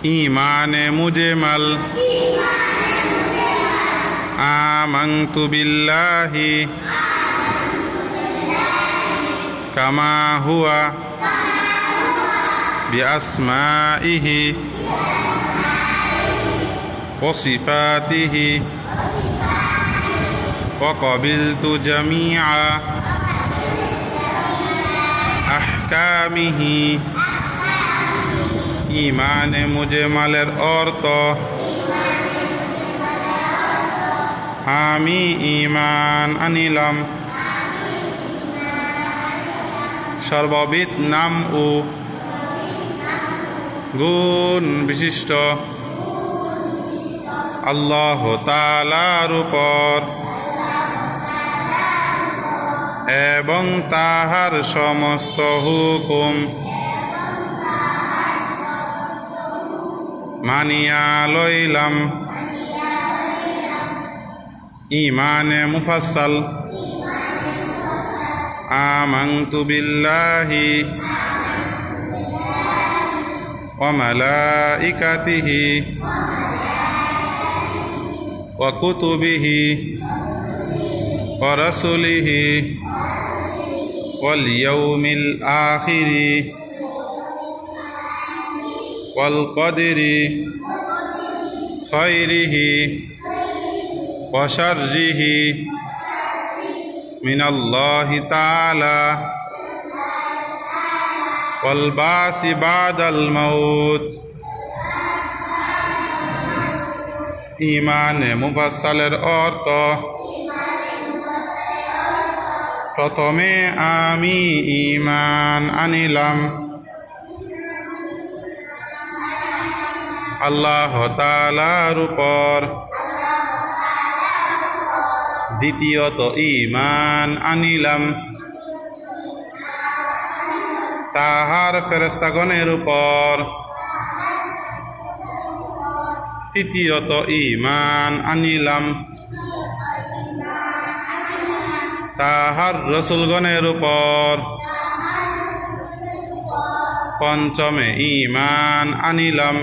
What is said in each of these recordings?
ঈমানে মুজমাল আমানতু বিল্লাহি কামা হুয়া বিআসমাইহি ওয়া সিফাতিহি ওয়া ক্বাবিলতু জামিআ আহকামিহি। ঈমানে মুজমালের অর্থ আমি ঈমান আনিলাম সর্ববিধ নাম ও গুণ বিশিষ্ট আল্লাহ তাআলার উপর এবং তাহার সমস্ত হুকুম মানিয়া লইলাম। ঈমানে মুফাসসাল আমানতু বিল্লাহি ওয়া মালাইকাতিহি ওয়া কুতুবিহি ওয়া রাসূলিহি ওয়াল ইয়াউমিল আখিরি ওয়াল কদরি খায়রিহি ওয়া শাররিহি মিনাল্লাহি তাআলা ওয়াল বাসি বাদাল মাউত। ঈমানে মুফাসসালের অর্থ প্রথমে আমি ঈমান আনিলাম আল্লাহ তাআলার উপর, দ্বিতীয়ত ঈমান আনিলাম তাহার ফেরেশতাগণের উপর, তৃতীয়ত ঈমান আনিলাম তাহার রাসূলগণের উপর, পঞ্চমে ঈমান আনিলাম,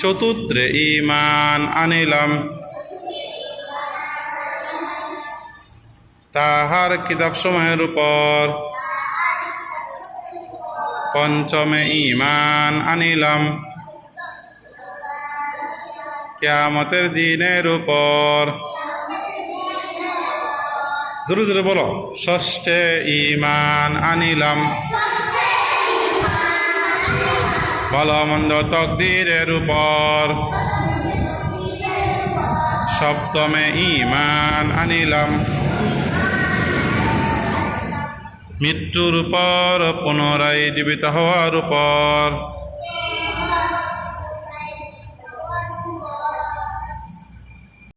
চতুর্থে ঈমান আনিলাম তাহার কিতাবসমূহের উপর, পঞ্চমে ঈমান আনিলাম কিয়ামতের দিনের উপর। জোরে জোরে বলো, ষষ্ঠে ঈমান আনিলাম ভালো মন্দ তকদিরের উপর, সপ্তমে ঈমান আনিলাম মৃত্যুর উপর পুনরায় জীবিত হওয়ার উপর।